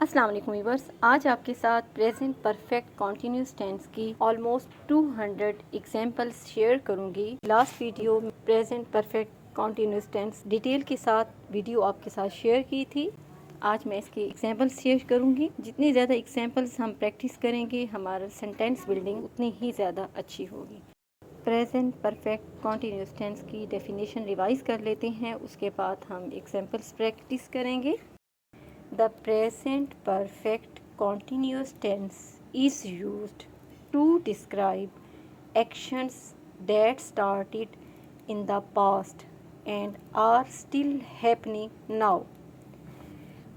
अस्सलाम वालेकुम व्यूअर्स, आज आपके साथ प्रेजेंट परफेक्ट कॉन्टिन्यूस टेंस की ऑलमोस्ट 200 एग्जांपल्स शेयर करूंगी। लास्ट वीडियो में present perfect continuous tense detail के साथ वीडियो आपके साथ शेयर की थी। आज मैं इसके एग्जांपल्स शेयर करूंगी। जितनी ज़्यादा एग्जांपल्स हम प्रैक्टिस करेंगे, हमारा सेंटेंस बिल्डिंग उतनी ही ज़्यादा अच्छी होगी। प्रेजेंट परफेक्ट कॉन्टिन्यूस टेंस की डेफिनेशन रिवाइज कर लेते हैं, उसके बाद हम एग्जांपल्स प्रैक्टिस करेंगे। The present perfect continuous tense is used to describe actions that started in the past and are still happening now.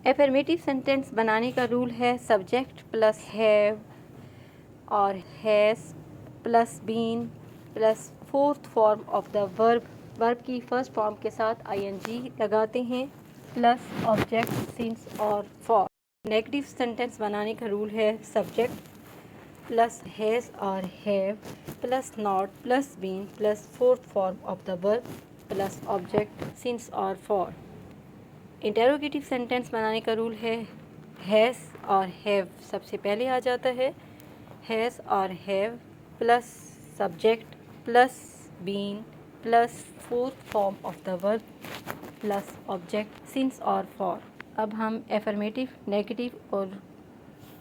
Affirmative sentence बनाने का रूल है subject plus have और has plus been plus fourth form of the verb की first form के साथ ing लगाते हैं plus object since और फॉर। नेगेटिव सेंटेंस बनाने का रूल है सब्जेक्ट प्लस हैज़ और have plus not plus been plus fourth form of the verb plus object since और फॉर। इंटेरोगेटिव सेंटेंस बनाने का रूल है हैज़ और हैव सबसे पहले आ जाता है, हैज़ और have plus subject plus been plus fourth form of the verb plus object since और फॉर। अब हम एफर्मेटिव, नेगेटिव और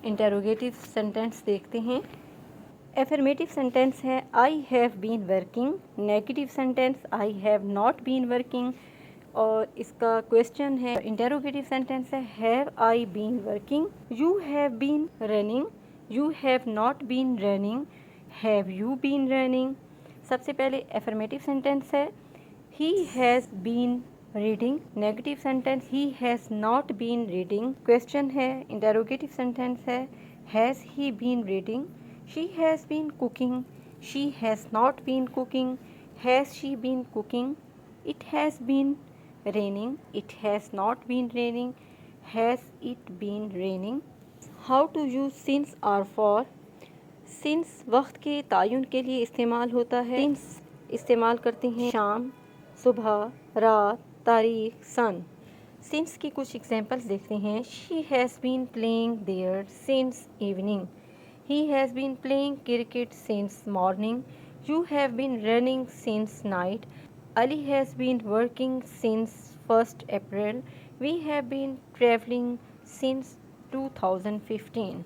इंटेरोगेटिव सेंटेंस देखते हैं। एफर्मेटिव सेंटेंस है I have been working, negative sentence I have not been working और इसका question है। इंटेरोगेटिव सेंटेंस है have I been working, you have been running, you have not been running, have you been running. सबसे पहले affirmative sentence है he has been reading, negative sentence he has not been reading. Question है। Interrogative sentence है has he been reading, she has been cooking, she has not been cooking, has she been cooking, it has been raining, it has not been raining, has it been raining. How to use since और for. Since वक्त के तयन के लिए इस्तेमाल होता है। Since इस्तेमाल करते हैं शाम, सुबह, रात, तारीख, सन। सिंस की कुछ एग्जांपल्स देखते हैं। She has been playing there since evening, he has been playing cricket since morning, you have been running since night, Ali has been working since 1 April, we have been travelling since 2015।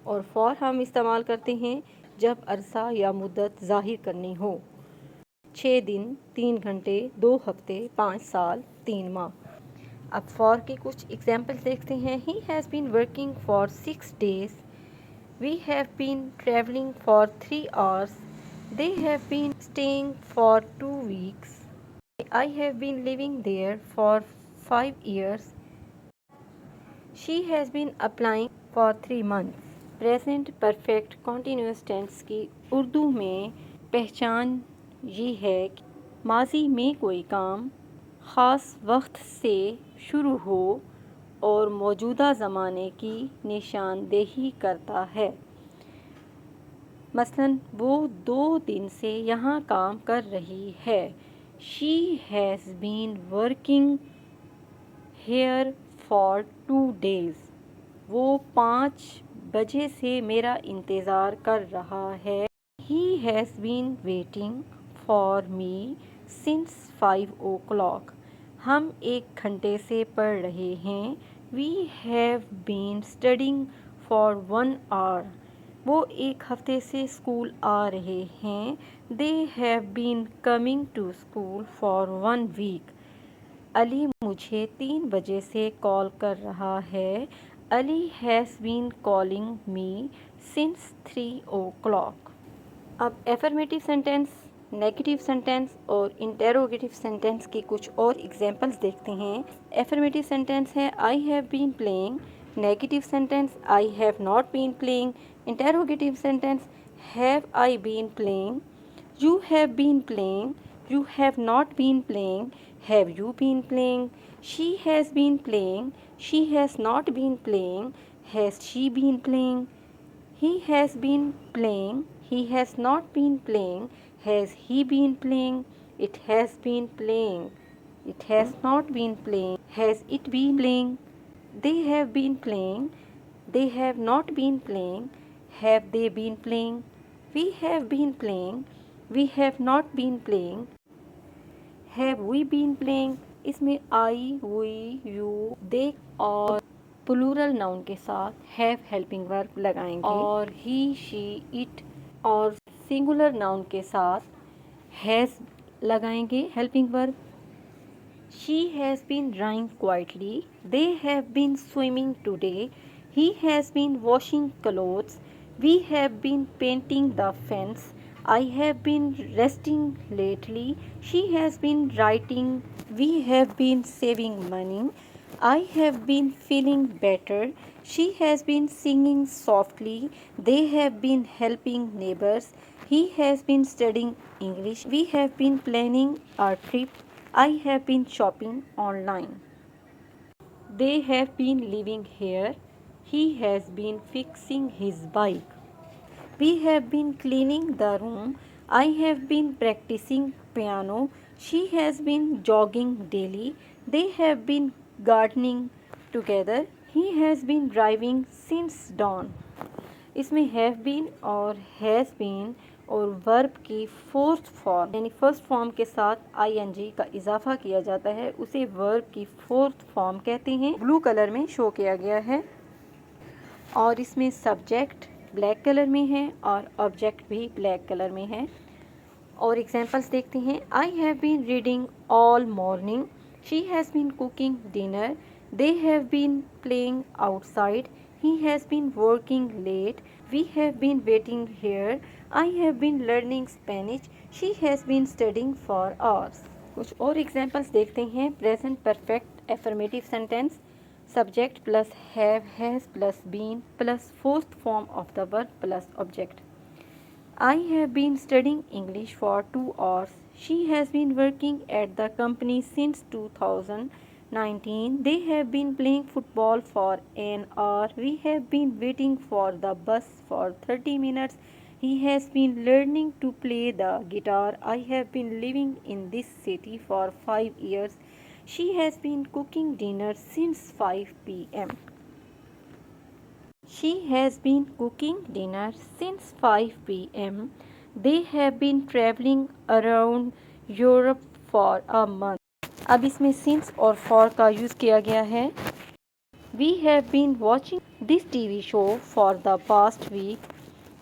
और for हम इस्तेमाल करते हैं जब अरसा या मुद्दत ज़ाहिर करनी हो। 6 दिन, 3 घंटे, 2 हफ्ते, 5 साल, 3 माह। अब फॉर के कुछ एग्जाम्पल्स देखते हैं। He has been working for 6 days, we have been travelling for 3 hours, they have been staying for 2 weeks, I have been living there for 5 years, she has been applying for 3 months। Present perfect continuous tense की उर्दू में पहचान ये है कि माजी में कोई काम ख़ास वक्त से शुरू हो और मौजूदा ज़माने की निशानदेही करता है। मसलन वो 2 दिन से यहाँ काम कर रही है। She has been working here for 2 days, वो 5 बजे से मेरा इंतज़ार कर रहा है। He has been waiting for me since 5 o'clock, हम 1 घंटे से पढ़ रहे हैं। We have been studying for 1 hour, वो 1 हफ्ते से स्कूल आ रहे हैं। They have been coming to school for 1 week, Ali मुझे 3 बजे से कॉल कर रहा है। Ali has been calling me since 3 o'clock। अब एफर्मेटिव सेंटेंस, नेगेटिव सेंटेंस और इंटेरोगेटिव सेंटेंस की कुछ और एग्जांपल्स देखते हैं। एफर्मेटिव सेंटेंस है I have been playing, negative sentence I have not been playing, interrogative sentence have I been playing, you have been playing, you have not been playing, have you been playing, she has been playing, she has not been playing, has she been playing, he has been playing, he has not been playing, has he been playing, it has been playing, it has not been playing, has it been playing, they have been playing, They have not been playing. Have they been playing? We have been playing. We have not been playing. Have we been playing? इसमें I, we, you, they और plural noun के साथ have helping verb लगाएंगे और ही, she, it और singular noun के साथ has लगाएंगे helping verb. She has been drying quietly. They have been swimming today. He has been washing clothes. We have been painting the fence. I have been resting lately. She has been writing. We have been saving money. I have been feeling better. She has been singing softly. They have been helping neighbors. He has been studying English. We have been planning our trip. I have been shopping online. They have been living here. He has been fixing his bike. We have been cleaning the room. I have been practicing piano. She has been jogging daily. They have been gardening together. He has been driving since dawn. इसमें have been और has been और verb की fourth form यानी first form के साथ ING का इजाफा किया जाता है, उसे वर्ब की फोर्थ फॉर्म कहते हैं. ब्लू कलर में शो किया गया है और इसमें सब्जेक्ट ब्लैक कलर में है और ऑब्जेक्ट भी ब्लैक कलर में है. और एग्जांपल्स देखते हैं. I have been reading all morning. She has been cooking dinner. They have been playing outside. He has been working late. We have been waiting here. I have been learning Spanish. She has been studying for hours. कुछ और examples देखते हैं. Present perfect affirmative sentence subject plus have has plus been plus fourth form of the verb plus object. I have been studying English for 2 hours. She has been working at the company since 2019. They have been playing football for an hour. We have been waiting for the bus for 30 minutes. He has been learning to play the guitar. I have been living in this city for 5 years. She has been cooking dinner since 5 p.m. She has been cooking dinner since 5 p.m. They have been traveling around Europe for a month. अब इसमें since और for का use किया गया है. We have been watching this TV show for the past week.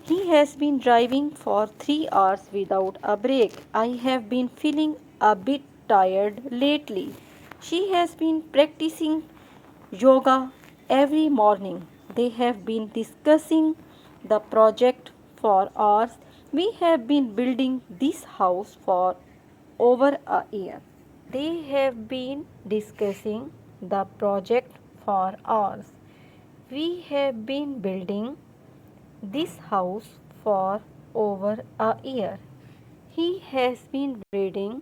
He has been driving for 3 hours without a break. I have been feeling a bit tired lately. She has been practicing yoga every morning. They have been discussing the project for hours. We have been building this house for over a year. They have been discussing the project for hours. We have been building this house for over a year. He has been reading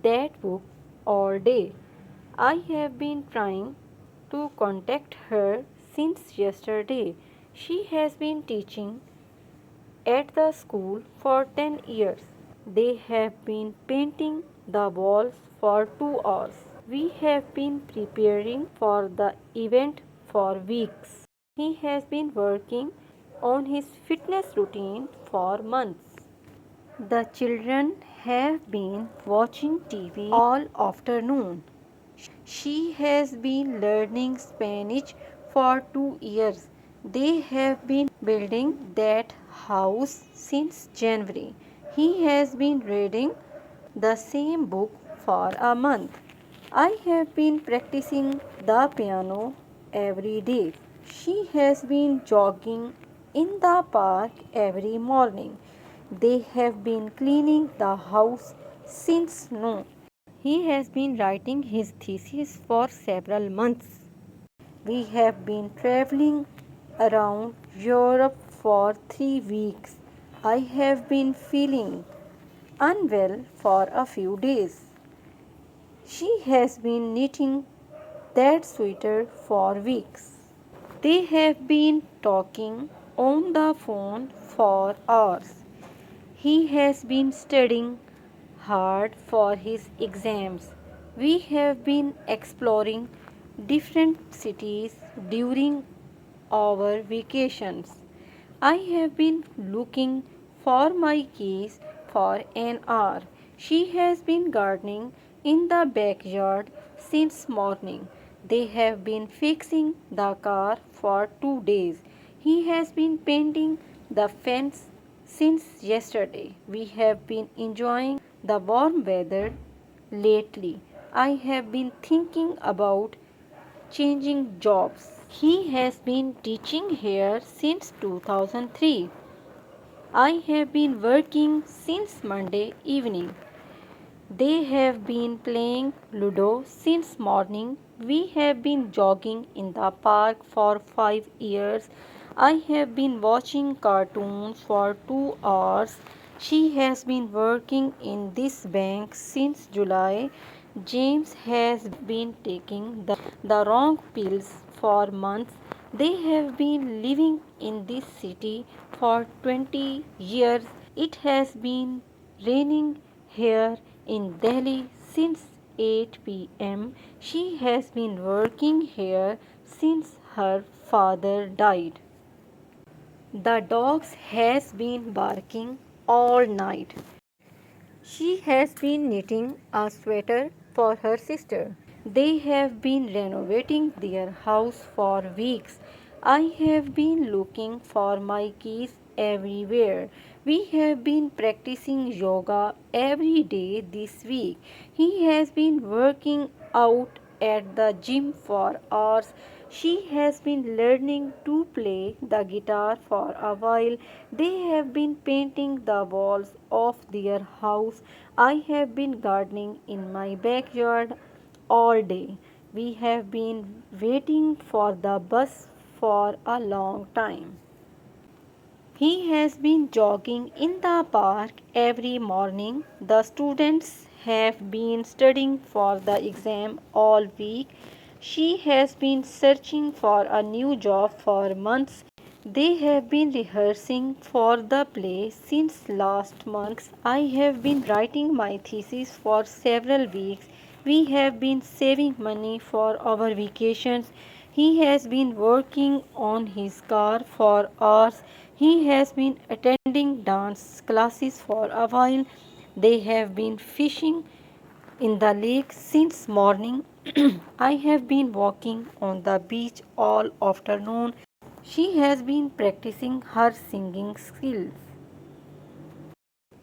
that book all day. I have been trying to contact her since yesterday. She has been teaching at the school for 10 years. They have been painting the walls for 2 hours. We have been preparing for the event for weeks. He has been working on his fitness routine for months. The children have been watching TV all afternoon. She has been learning Spanish for 2 years. They have been building that house since January. He has been reading the same book for a month. I have been practicing the piano every day. She has been jogging in the park every morning. They have been cleaning the house since noon. He has been writing his thesis for several months. We have been traveling around Europe for 3 weeks. I have been feeling unwell for a few days. She has been knitting that sweater for weeks. They have been talking on the phone for hours. He has been studying hard for his exams. We have been exploring different cities during our vacations. I have been looking for my keys for an hour. She has been gardening in the backyard since morning. They have been fixing the car for 2 days. He has been painting the fence since yesterday. We have been enjoying the warm weather lately. I have been thinking about changing jobs. He has been teaching here since 2003. I have been working since Monday evening. They have been playing Ludo since morning. We have been jogging in the park for 5 years. I have been watching cartoons for 2 hours. She has been working in this bank since July. James has been taking the wrong pills for months. They have been living in this city for 20 years. It has been raining here in Delhi since 8 p.m. She has been working here since her father died. The dogs has been barking all night. She has been knitting a sweater for her sister. They have been renovating their house for weeks. I have been looking for my keys everywhere. We have been practicing yoga every day this week. He has been working out at the gym for hours. She has been learning to play the guitar for a while. They have been painting the walls of their house. I have been gardening in my backyard all day. We have been waiting for the bus for a long time. He has been jogging in the park every morning. The students have been studying for the exam all week. She has been searching for a new job for months. They have been rehearsing for the play since last month. I have been writing my thesis for several weeks. We have been saving money for our vacations. He has been working on his car for hours. He has been attending dance classes for a while. They have been fishing in the lake since morning. I have been walking on the beach all afternoon. She has been practicing her singing skills.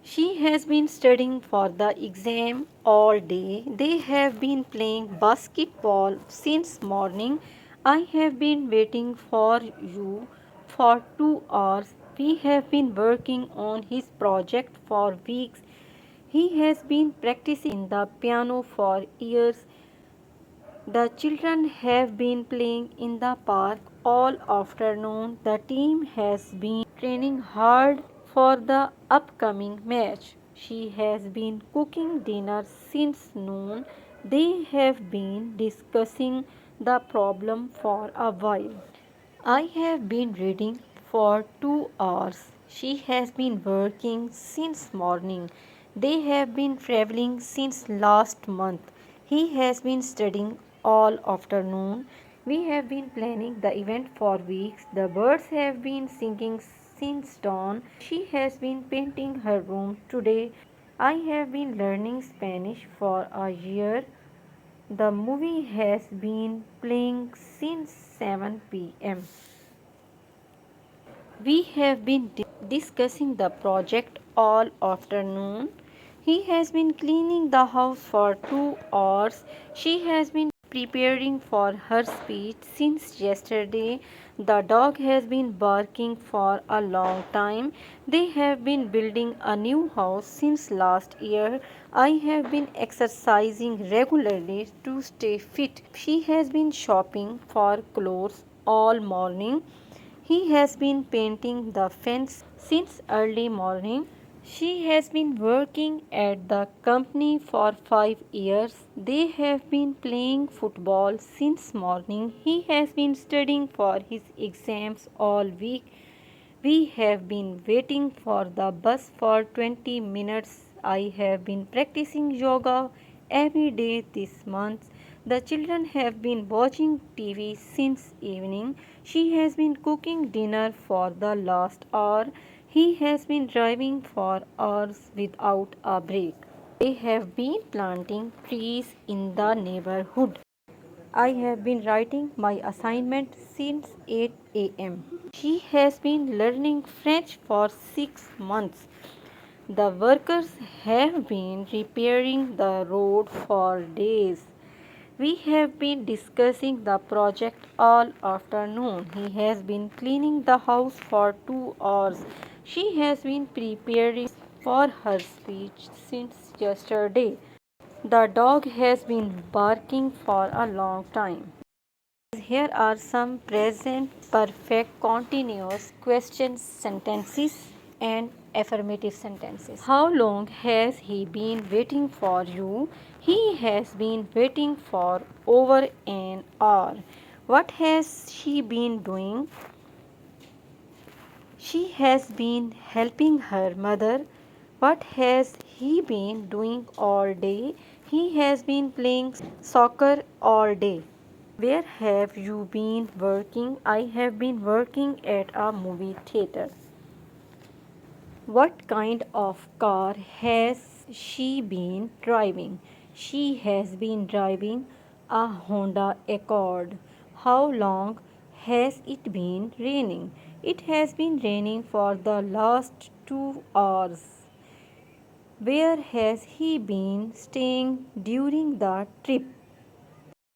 She has been studying for the exam all day. They have been playing basketball since morning. I have been waiting for you for 2 hours. We have been working on his project for weeks. He has been practicing the piano for years. The children have been playing in the park all afternoon. The team has been training hard for the upcoming match. She has been cooking dinner since noon. They have been discussing the problem for a while. I have been reading for 2 hours. She has been working since morning. They have been traveling since last month. He has been studying all afternoon. We have been planning the event for weeks. The birds have been singing since dawn. She has been painting her room today. I have been learning Spanish for a year. The movie has been playing since 7 p.m. We have been discussing the project all afternoon. He has been cleaning the house for 2 hours. She has been preparing for her speech since yesterday. The dog has been barking for a long time. They have been building a new house since last year. I have been exercising regularly to stay fit. She has been shopping for clothes all morning. He has been painting the fence since early morning. She has been working at the company for 5 years. They have been playing football since morning. He has been studying for his exams all week. We have been waiting for the bus for 20 minutes. I have been practicing yoga every day this month. The children have been watching TV since evening. She has been cooking dinner for the last hour. He has been driving for hours without a break. They have been planting trees in the neighborhood. I have been writing my assignment since 8 a.m. She has been learning French for 6 months. The workers have been repairing the road for days. We have been discussing the project all afternoon. He has been cleaning the house for 2 hours. She has been preparing for her speech since yesterday. The dog has been barking for a long time. Here are some present perfect continuous question sentences and affirmative sentences. How long has he been waiting for you? He has been waiting for over an hour. What has she been doing? She has been helping her mother. What has he been doing all day? He has been playing soccer all day. Where have you been working? I have been working at a movie theater. What kind of car has she been driving? She has been driving a Honda Accord. How long has it been raining? It has been raining for the last 2 hours. Where has he been staying during the trip?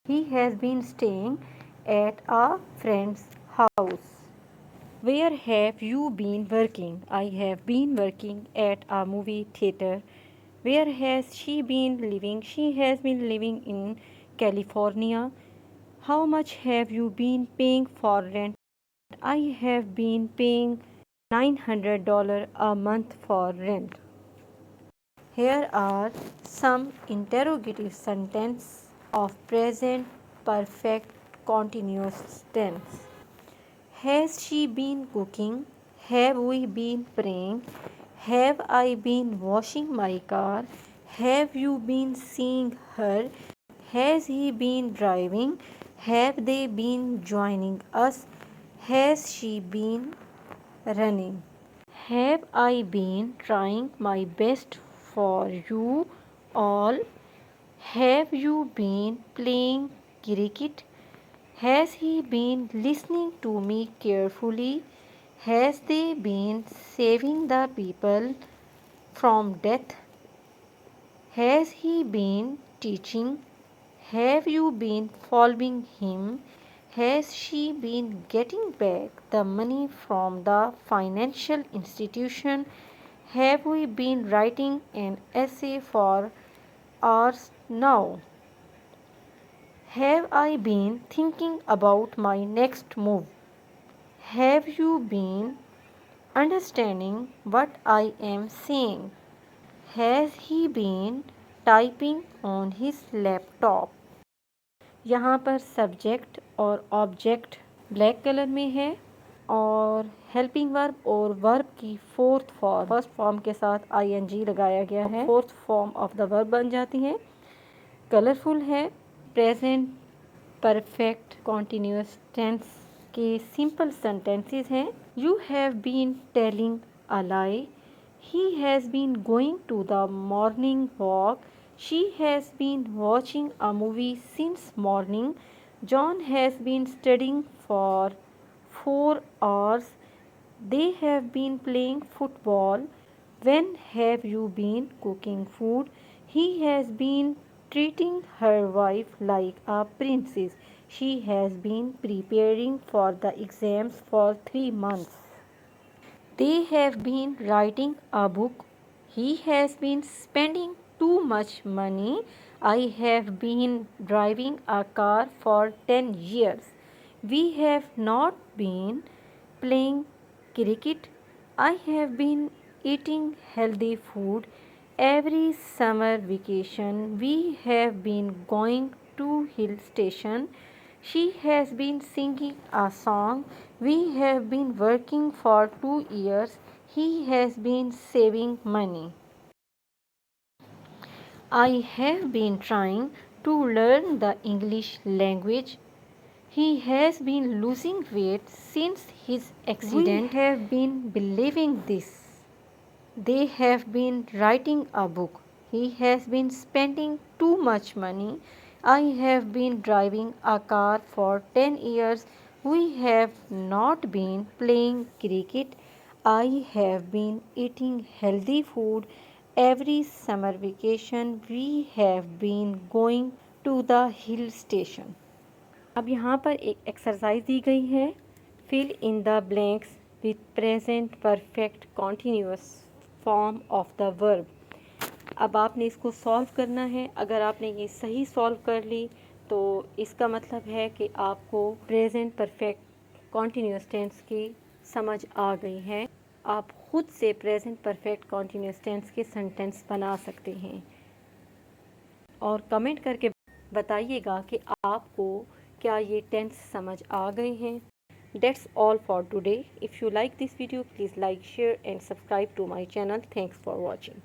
He has been staying at a friend's house. Where have you been working? I have been working at a movie theater. Where has she been living? She has been living in California. How much have you been paying for rent? I have been paying $900 a month for rent. Here are some interrogative sentences of present perfect continuous tense. Has she been cooking? Have we been praying? Have I been washing my car? Have you been seeing her? Has he been driving? Have they been joining us? Has she been running? Have I been trying my best for you all? Have you been playing cricket? Has he been listening to me carefully? Has they been saving the people from death? Has he been teaching? Have you been following him? Has she been getting back the money from the financial institution? Have we been writing an essay for hours now? Have I been thinking about my next move? Have you been understanding what I am saying? Has he been typing on his laptop? यहाँ पर subject और object black colour में है और helping verb और verb की fourth form first form के साथ आईएनजी लगाया गया है, fourth form of the verb बन जाती है। कलरफुल है। प्रेजेंट परफेक्ट कॉन्टिन्यूस टेंस के सिंपल सेंटेंसेस हैं। You have been telling a lie, he has been going to the morning walk, she has been watching a movie since morning, John has been studying for 4 hours, they have been playing football. When have you been cooking food? He has been treating her wife like a princess. She has been preparing for the exams for 3 months. They have been writing a book. He has been spending too much money. I have been driving a car for 10 years. We have not been playing cricket. I have been eating healthy food. Every summer vacation we have been going to hill station. She has been singing a song. We have been working for 2 years. He has been saving money. I have been trying to learn the English language. He has been losing weight since his accident. We have been believing this. They have been writing a book. He has been spending too much money. I have been driving a car for 10 years. We have not been playing cricket. I have been eating healthy food. Every summer vacation we have been going to the hill station. अब यहाँ पर एक exercise दी गई है, fill in the blanks with present perfect continuous form of the verb. अब आपने इसको सॉल्व करना है। अगर आपने ये सही सॉल्व कर ली तो इसका मतलब है कि आपको प्रेजेंट परफेक्ट कॉन्टीन्यूअस टेंस की समझ आ गई है। आप खुद से प्रेजेंट परफेक्ट कॉन्टीन्यूअस टेंस के सेंटेंस बना सकते हैं और कमेंट करके बताइएगा कि आपको क्या ये टेंस समझ आ गए हैं। That's all for today. If you like this video, please like, share and subscribe to my channel. Thanks for watching.